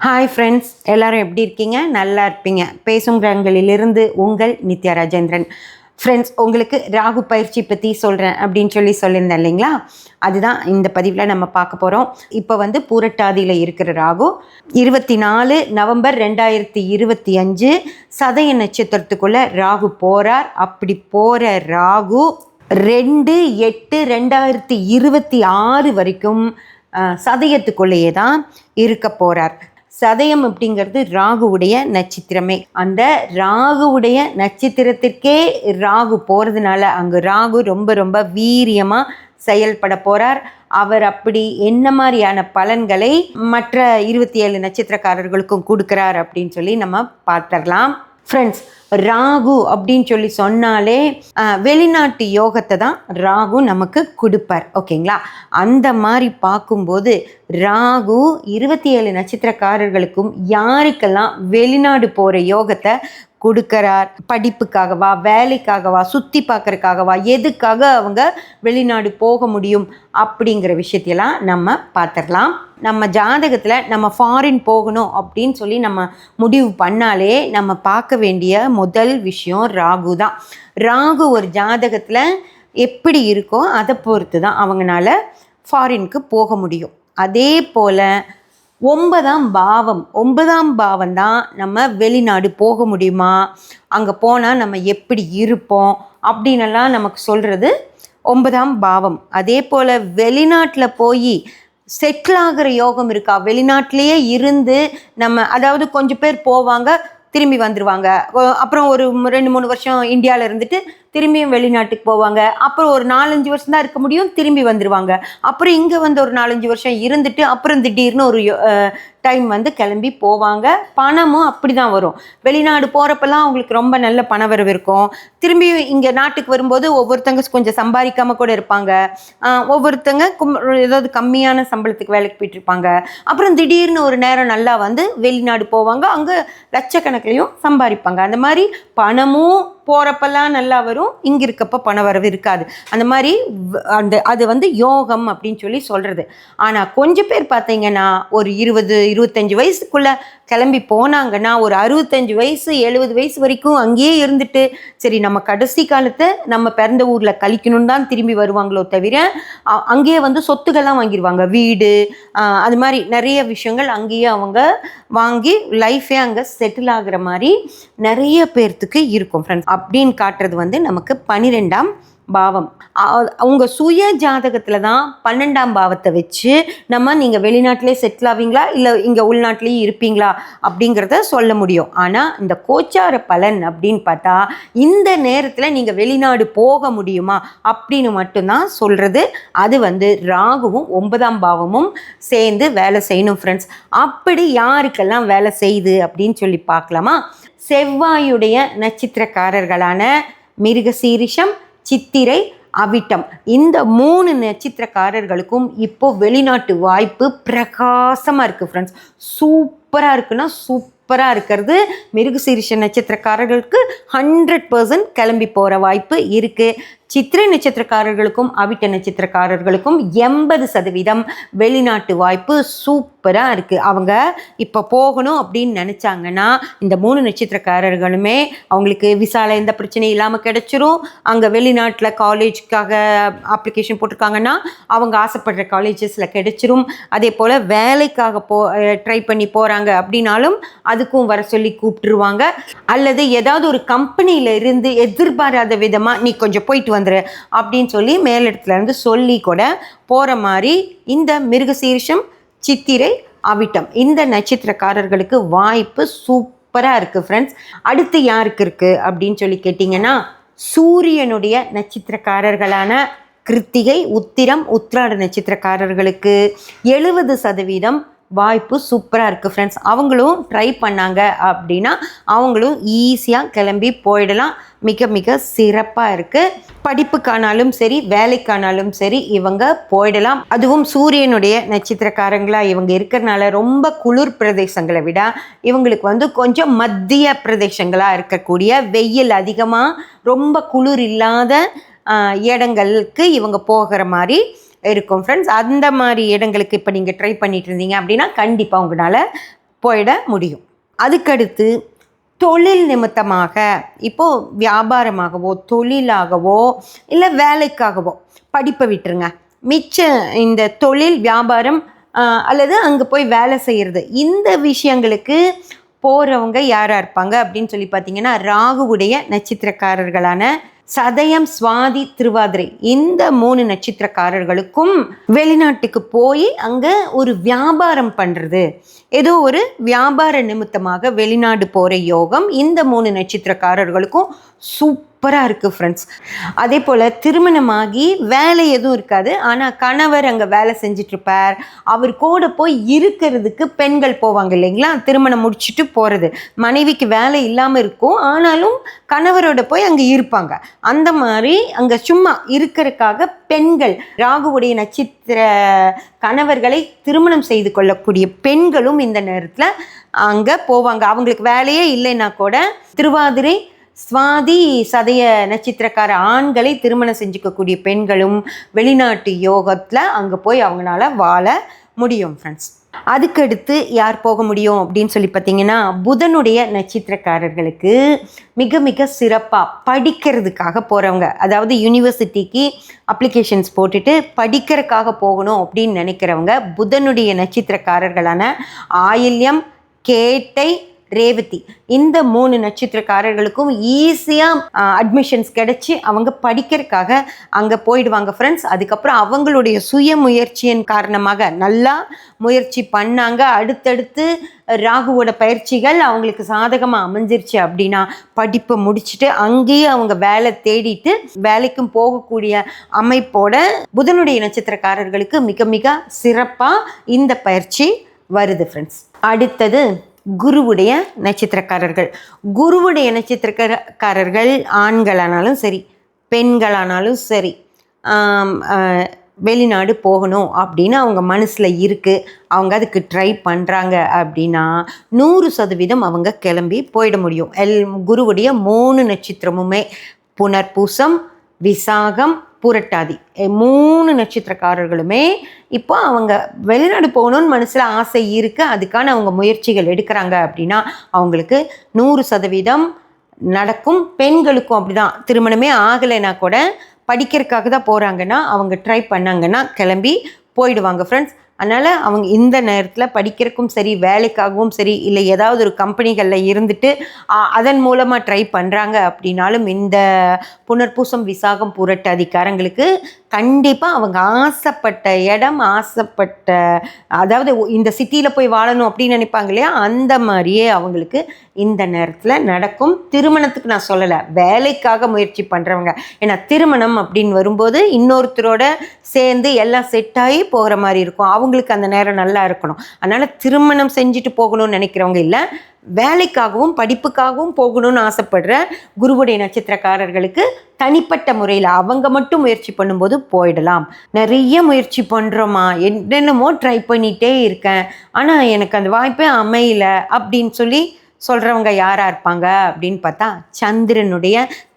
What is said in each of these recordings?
Hi friends, எல்லோரும் எப்படி இருக்கீங்க? நல்லா இருப்பீங்க. பேசும் கிரகங்களிலிருந்து உங்கள் நித்யா ராஜேந்திரன். ஃப்ரெண்ட்ஸ், உங்களுக்கு ராகு பயிற்சி பற்றி சொல்கிறேன் அப்படின்னு சொல்லியிருந்தேன் இல்லைங்களா? அதுதான் இந்த பதிவில் நம்ம பார்க்க போகிறோம். இப்போ பூரட்டாதியில் இருக்கிற ராகு 24 நவம்பர் 2025 சதய நட்சத்திரத்துக்குள்ளே ராகு போகிறார். அப்படி போகிற ராகு 2/8/2026 வரைக்கும் சதயத்துக்குள்ளேயே தான் இருக்க போகிறார். சதயம் அப்படிங்கிறது ராகுவுடைய நட்சத்திரமே. அந்த ராகுவுடைய நட்சத்திரத்திற்கே ராகு போகிறதுனால அங்கே ராகு ரொம்ப ரொம்ப வீரியமாக செயல்பட போகிறார். அவர் அப்படி என்ன மாதிரியான பலன்களை மற்ற 27 நட்சத்திரக்காரர்களுக்கும் கொடுக்குறார் அப்படின்னு சொல்லி நம்ம பார்த்துடலாம். ஃப்ரெண்ட்ஸ், ராகு அப்படின்னு சொன்னாலே வெளிநாட்டு யோகத்தை தான் ராகு நமக்கு கொடுப்பார். ஓகேங்களா? அந்த மாதிரி பார்க்கும்போது ராகு 27 நட்சத்திரக்காரர்களுக்கும் யாருக்கெல்லாம் வெளிநாடு போகிற யோகத்தை கொடுக்குறார், படிப்புக்காகவா, வேலைக்காகவா, சுற்றி பார்க்குறதுக்காகவா, எதுக்காக அவங்க வெளிநாடு போக முடியும் அப்படிங்கிற விஷயத்தையெல்லாம் நம்ம பார்த்துடலாம். நம்ம ஜாதகத்தில் நம்ம ஃபாரின் போகணும் அப்படின்னு சொல்லி நம்ம முடிவு பண்ணாலே நம்ம பார்க்க வேண்டிய முதல் விஷயம் ராகு தான். ராகு ஒரு ஜாதகத்தில் எப்படி இருக்கோ அதை பொறுத்து தான் அவங்களால ஃபாரினுக்கு போக முடியும். அதே போல் 9ஆம் பாவம் தான் நம்ம வெளிநாடு போக முடியுமா, அங்கே போனால் நம்ம எப்படி இருப்போம் அப்படின்னெல்லாம் நமக்கு சொல்கிறது 9ஆம் பாவம். அதே போல் வெளிநாட்டில் போய் செட்டில் ஆகிற யோகம் இருக்கா, வெளிநாட்டிலேயே இருந்து நம்ம, அதாவது கொஞ்சம் பேர் போவாங்க திரும்பி வந்துடுவாங்க, அப்புறம் ஒரு 2-3 வருஷம் இந்தியாவில் இருந்துட்டு திரும்பியும் வெளிநாட்டுக்கு போவாங்க, அப்புறம் ஒரு 4-5 வருஷம் தான் இருக்க முடியும், திரும்பி வந்துடுவாங்க, அப்புறம் இங்கே ஒரு 4-5 வருஷம் இருந்துட்டு அப்புறம் திடீர்னு ஒரு டைம் கிளம்பி போவாங்க. பணமும் அப்படி தான் வரும். வெளிநாடு போகிறப்பெல்லாம் அவங்களுக்கு ரொம்ப நல்ல பணவரவு இருக்கும். திரும்பி இங்கே நாட்டுக்கு வரும்போது ஒவ்வொருத்தங்க கொஞ்சம் சம்பாதிக்காமல் கூட இருப்பாங்க, ஒவ்வொருத்தங்க ஏதாவது கம்மியான சம்பளத்துக்கு வேலைக்கு போயிட்டு இருப்பாங்க. அப்புறம் திடீர்னு ஒரு நேரம் நல்லா வெளிநாடு போவாங்க, அங்கே லட்சக்கணக்கிலையும் சம்பாதிப்பாங்க. அந்த மாதிரி பணமும் போகிறப்பெல்லாம் நல்லா வரும், இங்கே இருக்கப்போ பண வரவு இருக்காது. அந்த மாதிரி அது யோகம் அப்படின்னு சொல்கிறது. ஆனால் கொஞ்சம் பேர் பார்த்தீங்கன்னா ஒரு 20-25 வயசுக்குள்ளே கிளம்பி போனாங்கன்னா ஒரு 65 வயசு 70 வயசு வரைக்கும் அங்கேயே இருந்துட்டு சரி நம்ம கடைசி காலத்தை நம்ம பிறந்த ஊரில் கழிக்கணும்னு தான் திரும்பி வருவாங்களோ தவிர அங்கேயே சொத்துக்கள்லாம் வாங்கிடுவாங்க, வீடு, அது மாதிரி நிறைய விஷயங்கள் அங்கேயே அவங்க வாங்கி லைஃபே அங்கே செட்டில் ஆகிற மாதிரி நிறைய பேர்த்துக்கு இருக்கும். ஃப்ரெண்ட்ஸ், அப்படின்னு காட்டுறது நமக்கு 12ஆம் பாவம். உங்கள் சுய ஜாதகத்தில் தான் 12ஆம் பாவத்தை வச்சு நம்ம நீங்கள் வெளிநாட்டிலே செட்டில் ஆவீங்களா இல்லை இங்கே உள்நாட்டிலேயே இருப்பீங்களா அப்படிங்கிறத சொல்ல முடியும். ஆனால் இந்த கோச்சார பலன் அப்படின்னு பார்த்தா இந்த நேரத்தில் நீங்கள் வெளிநாடு போக முடியுமா அப்படின்னு மட்டும்தான் சொல்கிறது. அது ராகுவும் 9ஆம் பாவமும் சேர்ந்து வேலை செய்யணும். ஃப்ரெண்ட்ஸ், அப்படி யாருக்கெல்லாம் வேலை செய்யுது அப்படின்னு சொல்லி பார்க்கலாமா? செவ்வாயுடைய நட்சத்திரக்காரர்களான மிருகசீரிஷம், சித்திரை, அவிட்டம், இந்த 3 நட்சத்திரக்காரர்களுக்கும் இப்போ வெளிநாட்டு வாய்ப்பு பிரகாசமாக இருக்குது. ஃப்ரெண்ட்ஸ், சூப்பராக இருக்குன்னா சூப்பராக இருக்கிறது மிருகசீரிஷ நட்சத்திரக்காரர்களுக்கு 100% கிளம்பி போகிற வாய்ப்பு இருக்குது. சித்திரை நட்சத்திரக்காரர்களுக்கும் அவிட்ட நட்சத்திரக்காரர்களுக்கும் 80% வெளிநாட்டு வாய்ப்பு சூப்பராக இருக்குது. அவங்க இப்போ போகணும் அப்படின்னு நினச்சாங்கன்னா இந்த 3 நட்சத்திரக்காரர்களுமே அவங்களுக்கு விசால எந்த பிரச்சனையும் இல்லாமல் கிடச்சிரும். அங்கே வெளிநாட்டில் காலேஜுக்காக அப்ளிகேஷன் போட்டிருக்காங்கன்னா அவங்க ஆசைப்படுற காலேஜஸில் கிடச்சிரும். அதே போல் வேலைக்காக ட்ரை பண்ணி போகிறாங்க அப்படின்னாலும் அதுக்கும் வர சொல்லி கூப்பிட்டுருவாங்க. அல்லது ஏதாவது ஒரு கம்பெனியில் இருந்து எதிர்பாராத விதமாக நீ கொஞ்சம் போயிட்டு வந்துரு அப்படின்னு சொல்லி மேலிடத்துலேருந்து சொல்லி கூட போகிற மாதிரி இந்த மிருகசீரிஷம், சித்திரை, அவிட்டம் இந்த நட்சத்திரக்காரர்களுக்கு வாய்ப்பு சூப்பராக இருக்குது. ஃப்ரெண்ட்ஸ், அடுத்து யாருக்கு இருக்குது அப்படின்னு சொல்லி கேட்டிங்கன்னா சூரியனுடைய நட்சத்திரக்காரர்களான கிருத்திகை, உத்திரம், உத்திராட நட்சத்திரக்காரர்களுக்கு 70% வாய்ப்பு சூப்பராக இருக்குது. ஃப்ரெண்ட்ஸ், அவங்களும் ட்ரை பண்ணாங்க அப்படின்னா அவங்களும் ஈஸியாக கிளம்பி போயிடலாம். மிக மிக சிறப்பாக இருக்குது. படிப்புக்கானாலும் சரி, வேலைக்கானாலும் சரி இவங்க போயிடலாம். அதுவும் சூரியனுடைய நட்சத்திரக்காரங்களாக இவங்க இருக்கிறனால ரொம்ப குளிர் பிரதேசங்களை விட இவங்களுக்கு கொஞ்சம் மத்திய பிரதேசங்களாக இருக்கக்கூடிய, வெயில் அதிகமாக ரொம்ப குளிர் இல்லாத இடங்களுக்கு இவங்க போகிற மாதிரி இருக்கும். ஃப்ரெண்ட்ஸ், அந்த மாதிரி இடங்களுக்கு இப்போ நீங்கள் ட்ரை பண்ணிட்டு இருந்தீங்க அப்படின்னா கண்டிப்பாக உங்களால் போயிட முடியும். அதுக்கடுத்து தொழில் நிமித்தமாக, இப்போது வியாபாரமாகவோ தொழிலாகவோ இல்லை வேலைக்காகவோ, படிப்பை விட்டுருங்க, மிச்ச இந்த தொழில் வியாபாரம் அல்லது அங்கே போய் வேலை செய்கிறது, இந்த விஷயங்களுக்கு போகிறவங்க யாராக இருப்பாங்க அப்படின்னு சொல்லி பார்த்தீங்கன்னா, ராகுவுடைய நட்சத்திரக்காரர்களான சதயம், சுவாதி, திருவாதிரை, இந்த 3 நட்சத்திரக்காரர்களுக்கும் வெளிநாட்டுக்கு போய் அங்கே ஒரு வியாபாரம் பண்ணுறது, ஏதோ ஒரு வியாபார நிமித்தமாக வெளிநாடு போகிற யோகம் இந்த 3 நட்சத்திரக்காரர்களுக்கும் சூப்பராக இருக்குது ஃப்ரெண்ட்ஸ். அதே போல் திருமணமாகி வேலை எதுவும் இருக்காது, ஆனால் கணவர் அங்கே வேலை செஞ்சிட்ருப்பார், அவர் கூட போய் இருக்கிறதுக்கு பெண்கள் போவாங்க இல்லைங்களா, திருமணம் முடிச்சுட்டு போகிறது. மனைவிக்கு வேலை இல்லாமல் இருக்கும், ஆனாலும் கணவரோட போய் அங்கே இருப்பாங்க. அந்த மாதிரி அங்கே சும்மா இருக்கிறதுக்காக பெண்கள், ராகுவுடைய நட்சத்திர கணவர்களை திருமணம் செய்து கொள்ளக்கூடிய பெண்களும் இந்த நேரத்தில் அங்கே போவாங்க. அவங்களுக்கு வேலையே இல்லைன்னா கூட திருவாதிரை, சுவாதி, சதய நட்சத்திரக்கார ஆண்களை திருமணம் செஞ்சுக்கக்கூடிய பெண்களும் வெளிநாட்டு யோகத்தில் அங்கே போய் அவங்களால வாழ முடியும் ஃப்ரெண்ட்ஸ். அதுக்கடுத்து யார் போக முடியும் அப்படின்னு சொல்லி பார்த்தீங்கன்னா, புதனுடைய நட்சத்திரக்காரர்களுக்கு மிக மிக சிறப்பாக படிக்கிறதுக்காக போகிறவங்க, அதாவது யூனிவர்சிட்டிக்கு அப்ளிகேஷன்ஸ் போட்டுட்டு படிக்கிறதுக்காக போகணும் அப்படின்னு நினைக்கிறவங்க, புதனுடைய நட்சத்திரக்காரர்களான ஆயில்யம், கேட்டை, ரேவதி, இந்த 3 நட்சத்திரக்காரர்களுக்கும் ஈஸியாக அட்மிஷன்ஸ் கிடச்சி அவங்க படிக்கிறதுக்காக அங்கே போயிடுவாங்க ஃப்ரெண்ட்ஸ். அதுக்கப்புறம் அவங்களுடைய சுய முயற்சியின் காரணமாக நல்லா முயற்சி பண்ணாங்க, அடுத்தடுத்து ராகுவோட பயிற்சிகள் அவங்களுக்கு சாதகமாக அமைஞ்சிருச்சு அப்படின்னா படிப்பை முடிச்சுட்டு அங்கேயே அவங்க வேலை தேடிட்டு வேலைக்கும் போகக்கூடிய அமைப்போட புதனுடைய நட்சத்திரக்காரர்களுக்கு மிக மிக சிறப்பாக இந்த பயிற்சி வருது ஃப்ரெண்ட்ஸ். அடுத்தது குருவுடைய நட்சத்திரக்காரர்கள். குருவுடைய நட்சத்திரக்காரர்கள் ஆண்களானாலும் சரி பெண்களானாலும் சரி வெளிநாடு போகணும் அப்படின்னு அவங்க மனசில் இருக்குது, அவங்க அதுக்கு ட்ரை பண்ணுறாங்க அப்படின்னா 100% அவங்க கிளம்பி போயிட முடியும். குருவுடைய 3 நட்சத்திரமுமே புனர்பூசம், விசாகம், புரட்டாதி 3 நட்சத்திரக்காரர்களுமே இப்போ அவங்க வெளிநாடு போகணுன்னு மனசில் ஆசை இருக்குது, அதுக்கான அவங்க முயற்சிகள் எடுக்கிறாங்க அப்படின்னா அவங்களுக்கு 100% நடக்கும். பெண்களுக்கும் அப்படி தான், திருமணமே ஆகலைன்னா கூட படிக்கிறதுக்காக தான் போகிறாங்கன்னா அவங்க ட்ரை பண்ணாங்கன்னா கிளம்பி போயிடுவாங்க ஃப்ரெண்ட்ஸ். அதனால் அவங்க இந்த நேரத்தில் படிக்கிறதுக்கும் சரி வேலைக்காகவும் சரி இல்லை ஏதாவது ஒரு கம்பெனிகளில் இருந்துட்டு அதன் மூலமாக ட்ரை பண்ணுறாங்க அப்படின்னாலும் இந்த புனர்பூசம், விசாகம், புரட்டாதிக்காரங்களுக்கு கண்டிப்பாக அவங்க ஆசைப்பட்ட இடம், ஆசைப்பட்ட, அதாவது இந்த சிட்டியில் போய் வாழணும் அப்படின்னு நினைப்பாங்க இல்லையா, அந்த மாதிரியே அவங்களுக்கு இந்த நேரத்தில் நடக்கும். திருமணத்துக்கு நான் சொல்லலை, வேலைக்காக முயற்சி பண்ணுறவங்க. ஏன்னா திருமணம் அப்படின்னு வரும்போது இன்னொருத்தரோட சேர்ந்து எல்லாம் செட் ஆகி போகிற மாதிரி இருக்கும், அவங்களுக்கு அந்த நேரம் நல்லா இருக்கணும். அதனால் திருமணம் செஞ்சுட்டு போகணும்னு நினைக்கிறவங்க இல்லை, வேலைக்காகவும் படிப்புக்காகவும் போகணும்னு ஆசைப்படுற குருவுடைய நட்சத்திரக்காரர்களுக்கு தனிப்பட்ட முறையில் அவங்க மட்டும் முயற்சி பண்ணும்போது போயிடலாம். நிறைய முயற்சி பண்ணுறோமா, என்னென்னமோ ட்ரை பண்ணிகிட்டே இருக்கேன், ஆனால் எனக்கு அந்த வாய்ப்பே அமையல அப்படின்னு சொல்லி சொல்கிறவங்க யாராக இருப்பாங்க அப்படின்னு பார்த்தா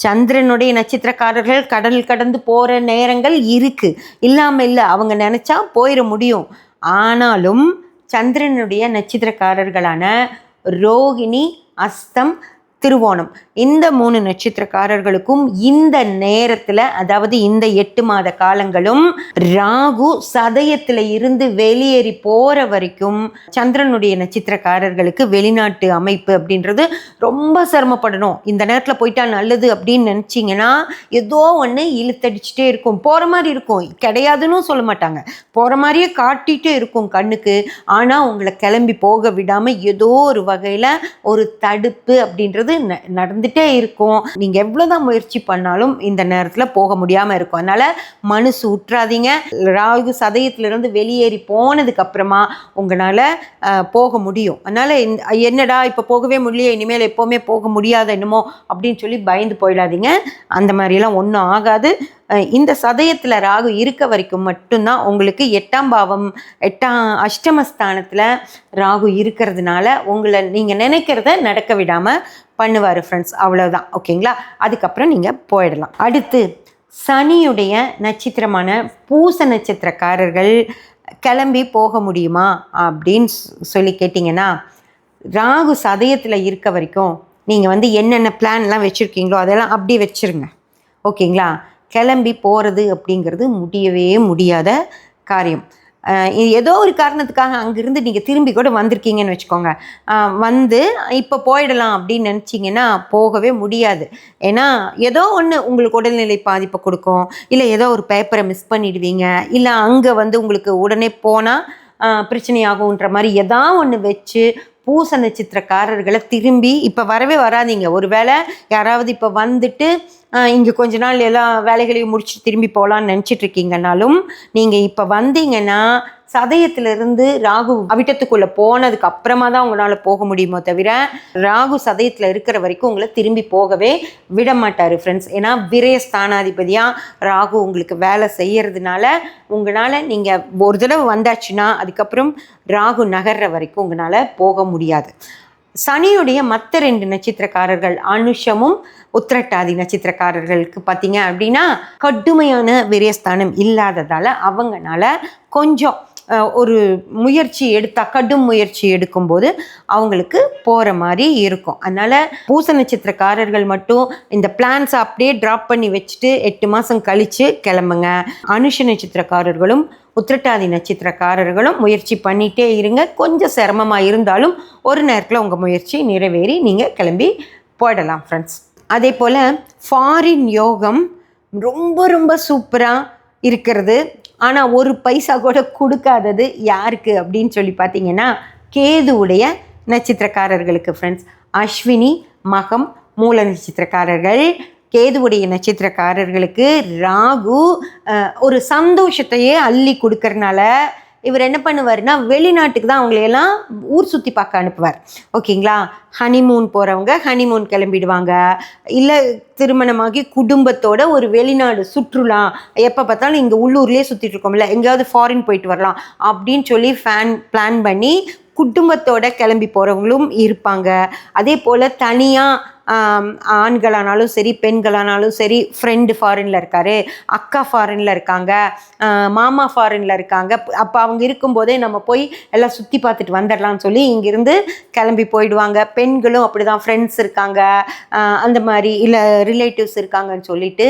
சந்திரனுடைய நட்சத்திரக்காரர்கள் கடல் கடந்து போகிற நேரங்கள் இருக்குது, இல்லாமல் இல்லை, அவங்க நினச்சா போயிட முடியும். ஆனாலும் சந்திரனுடைய நட்சத்திரக்காரர்களான ரோகிணி, அஸ்தம், திருவோணம், இந்த 3 நட்சத்திரக்காரர்களுக்கும் இந்த நேரத்தில், அதாவது இந்த 8 மாத காலங்களும் ராகு சதயத்தில் இருந்து வெளியேறி போகிற வரைக்கும் சந்திரனுடைய நட்சத்திரக்காரர்களுக்கு வெளிநாட்டு அமைப்பு அப்படின்றது ரொம்ப சிரமப்படணும். இந்த நேரத்தில் போயிட்டா நல்லது அப்படின்னு நினச்சிங்கன்னா ஏதோ ஒன்று இழுத்தடிச்சிட்டே இருக்கும், போகிற மாதிரி இருக்கும், கிடையாதுன்னு சொல்ல மாட்டாங்க, போகிற மாதிரியே காட்டிகிட்டே இருக்கும் கண்ணுக்கு. ஆனால் உங்களை கிளம்பி போக விடாமல் ஏதோ ஒரு வகையில் ஒரு தடுப்பு அப்படின்றது நடந்துட்டே இருக்கும். நீங்க எவ்வளவுதான் முயற்சி பண்ணாலும் இந்த நேரத்துல போக முடியாம இருக்கும். அதனால மனசு உற்றாதீங்க. ராகு சதயத்திலிருந்து வெளியேறி போனதுக்கு அப்புறமா உங்களால போக முடியும். அதனால என்னடா இப்ப போகவே முடியல, இனிமேல் எப்பவுமே போக முடியாத என்னமோ அப்படின்னு சொல்லி பயந்து போயிடாதீங்க. அந்த மாதிரிலாம் ஒன்றும் ஆகாது. இந்த சதயத்தில் ராகு இருக்க வரைக்கும் மட்டும்தான் உங்களுக்கு 8ஆம் பாவம், அஷ்டமஸ்தானத்தில் ராகு இருக்கிறதுனால உங்களை நீங்கள் நினைக்கிறத நடக்க விடாமல் பண்ணுவார் ஃப்ரெண்ட்ஸ். அவ்வளோதான், ஓகேங்களா? அதுக்கப்புறம் நீங்கள் போயிடலாம். அடுத்து சனியுடைய நட்சத்திரமான பூச நட்சத்திரக்காரர்கள் கிளம்பி போக முடியுமா அப்படின்னு சொல்லி கேட்டிங்கன்னா, ராகு சதயத்தில் இருக்க வரைக்கும் நீங்கள் வந்து என்னென்ன பிளான்லாம் வச்சுருக்கீங்களோ அதெல்லாம் அப்படியே வச்சுருங்க. ஓகேங்களா? கிளம்பி போகிறது அப்படிங்கிறது முடியவே முடியாத காரியம். ஏதோ ஒரு காரணத்துக்காக அங்கேருந்து நீங்கள் திரும்பி கூட வந்திருக்கீங்கன்னு வச்சுக்கோங்க. வந்து இப்போ போயிடலாம் அப்படின்னு நினச்சிங்கன்னா போகவே முடியாது. ஏன்னா ஏதோ ஒன்று உங்களுக்கு உடல்நிலை பாதிப்பை கொடுக்கும், இல்லை ஏதோ ஒரு பேப்பரை மிஸ் பண்ணிடுவீங்க, இல்லை அங்கே வந்து உங்களுக்கு உடனே போனால் பிரச்சனையாகுன்ற மாதிரி ஒன்று வச்சு பூச நட்சத்திரக்காரர்களை திரும்பி இப்போ வரவே வராதிங்க. ஒரு வேளை யாராவது இப்போ வந்துட்டு இங்கே கொஞ்ச நாள் எல்லா வேலைகளையும் முடிச்சு திரும்பி போகலான்னு நினச்சிட்ருக்கீங்கனாலும் நீங்கள் இப்போ வந்தீங்கன்னா சதயத்திலிருந்து ராகு அவிட்டத்துக்குள்ளே போனதுக்கு அப்புறமா தான் உங்களால் போக முடியுமோ தவிர ராகு சதயத்தில் இருக்கிற வரைக்கும் உங்களை திரும்பி போகவே விட மாட்டார் ஃப்ரெண்ட்ஸ். ஏன்னா விரய ஸ்தானாதிபதியாக ராகு உங்களுக்கு வேலை செய்கிறதுனால உங்களால் நீங்கள் ஒரு தடவை வந்தாச்சுன்னா அதுக்கப்புறம் ராகு நகர்ற வரைக்கும் உங்களால் போக முடியாது. சனியுடைய மற்ற 2 நட்சத்திரக்காரர்கள் அனுஷமும் உத்திரட்டாதி நட்சத்திரக்காரர்களுக்கு பார்த்தீங்க அப்படின்னா கடுமையான விரயஸ்தானம் இல்லாததால் அவங்கனால கொஞ்சம் ஒரு முயற்சி கடும் முயற்சி எடுக்கும்போது அவங்களுக்கு போகிற மாதிரி இருக்கும். அதனால் பூச நட்சத்திரக்காரர்கள் மட்டும் இந்த பிளான்ஸை அப்படியே ட்ராப் பண்ணி வச்சுட்டு 8 மாதம் கழித்து கிளம்புங்க. அனுஷ நட்சத்திரக்காரர்களும் உத்திரட்டாதி நட்சத்திரக்காரர்களும் முயற்சி பண்ணிகிட்டே இருங்க. கொஞ்சம் சிரமமாக இருந்தாலும் ஒரு நேரத்தில் உங்கள் முயற்சி நிறைவேறி நீங்கள் கிளம்பி போயிடலாம் ஃப்ரெண்ட்ஸ். அதே போல் ஃபாரின் யோகம் ரொம்ப ரொம்ப சூப்பராக இருக்கிறது. ஆனால் ஒரு பைசா கூட கொடுக்காதது யாருக்கு அப்படின்னு சொல்லி பார்த்தீங்கன்னா கேதுவுடைய நட்சத்திரக்காரர்களுக்கு ஃப்ரெண்ட்ஸ். அஸ்வினி, மகம், மூல நட்சத்திரக்காரர்கள். கேதுவுடைய நட்சத்திரக்காரர்களுக்கு ராகு ஒரு சந்தோஷத்தையே அள்ளி கொடுக்கறனால இவர் என்ன பண்ணுவார்னா வெளிநாட்டுக்கு தான் அவங்களையெல்லாம் ஊர் சுற்றி பார்க்க அனுப்புவார். ஓகேங்களா? ஹனிமூன் போகிறவங்க ஹனிமூன் கிளம்பிடுவாங்க, இல்லை திருமணமாகி குடும்பத்தோட ஒரு வெளிநாடு சுற்றுலா, எப்போ பார்த்தாலும் இங்கே உள்ளூர்லேயே சுற்றிட்டு இருக்கோம்ல, எங்கேயாவது ஃபாரின் போயிட்டு வரலாம் அப்படின்னு சொல்லி பிளான் பண்ணி குடும்பத்தோட கிளம்பி போகிறவங்களும் இருப்பாங்க. அதே போல் தனியாக ஆண்களானாலும் சரி பெண்களானாலும் சரி, ஃப்ரெண்டு ஃபாரினில் இருக்கார், அக்கா ஃபாரினில் இருக்காங்க, மாமா ஃபாரினில் இருக்காங்க, அப்போ அவங்க இருக்கும்போதே நம்ம போய் எல்லாம் சுற்றி பார்த்துட்டு வந்துடலாம்னு சொல்லி இங்கேருந்து கிளம்பி போயிடுவாங்க. பெண்களும் அப்படி தான், ஃப்ரெண்ட்ஸ் இருக்காங்க அந்த மாதிரி, இல்லை ரிலேட்டிவ்ஸ் இருக்காங்கன்னு சொல்லிட்டு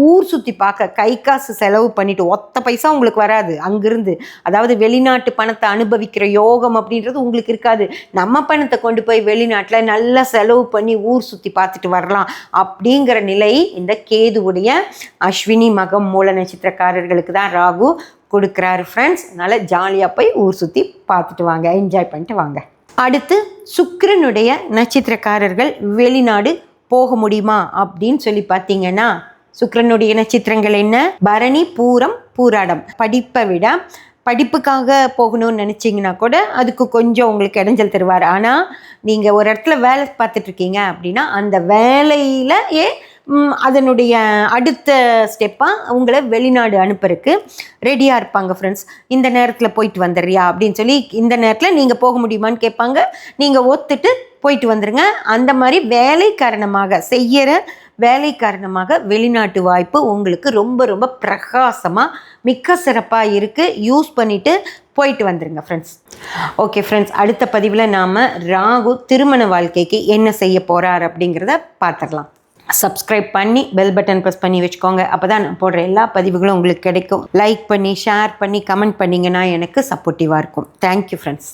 ஊர் சுற்றி பார்க்க கை காசு செலவு பண்ணிவிட்டு ஒத்த பைசா உங்களுக்கு வராது அங்கேருந்து. அதாவது வெளிநாட்டு பணத்தை அனுபவிக்கிற யோகம் அப்படின்றது உங்களுக்கு இருக்காது. நம்ம பணத்தை கொண்டு போய் வெளிநாட்டில் நல்லா செலவு பண்ணி ஊர் சுற்றி பார்த்துட்டு வரலாம் அப்படிங்கிற நிலை இந்த கேதுவுடைய அஸ்வினி, மகம், மூல நட்சத்திரக்காரர்களுக்கு தான் ராகு கொடுக்குறாரு ஃப்ரெண்ட்ஸ். அதனால் ஜாலியாக போய் ஊர் சுற்றி பார்த்துட்டு வாங்க, என்ஜாய் பண்ணிட்டு வாங்க. அடுத்து சுக்கிரனுடைய நட்சத்திரக்காரர்கள் வெளிநாடு போக முடியுமா அப்படின்னு சொல்லி பார்த்தீங்கன்னா சுக்கிரனுடைய நட்சத்திரங்கள் என்ன? பரணி, பூரம், பூராடம். படிப்பை விட படிப்புக்காக போகணும்னு நினச்சிங்கன்னா கூட அதுக்கு கொஞ்சம் உங்களுக்கு இடைஞ்சல் தருவார். ஆனால் நீங்கள் ஒரு இடத்துல வேலை பார்த்துட்ருக்கீங்க அப்படின்னா அந்த வேலையிலேயே அதனுடைய அடுத்த ஸ்டெப்பாக உங்களை வெளிநாடு அனுப்புறதுக்கு ரெடியாக இருப்பாங்க ஃப்ரெண்ட்ஸ். இந்த நேரத்தில் போயிட்டு வந்துடுறியா அப்படின்னு சொல்லி இந்த நேரத்தில் நீங்கள் போக முடியுமான்னு கேட்பாங்க. நீங்கள் ஒத்துட்டு போயிட்டு வந்துடுங்க. அந்த மாதிரி வேலை காரணமாக செய்கிற வேலை காரணமாக வெளிநாட்டு வாய்ப்பு உங்களுக்கு ரொம்ப ரொம்ப பிரகாசமாக மிக்க சிறப்பாக இருக்குது. யூஸ் பண்ணிவிட்டு போயிட்டு வந்துடுங்க ஃப்ரெண்ட்ஸ். ஓகே ஃப்ரெண்ட்ஸ், அடுத்த பதிவில் நாம் ராகு திருமண வாழ்க்கைக்கு என்ன செய்ய போகிறார் அப்படிங்கிறத பார்த்துடலாம். சப்ஸ்கிரைப் பண்ணி பெல் பட்டன் ப்ரெஸ் பண்ணி வச்சுக்கோங்க. அப்போ தான் நான் போடுற எல்லா பதிவுகளும் உங்களுக்கு கிடைக்கும். லைக் பண்ணி ஷேர் பண்ணி கமெண்ட் பண்ணிங்கன்னா எனக்கு சப்போர்ட்டிவாக இருக்கும். Thank you friends.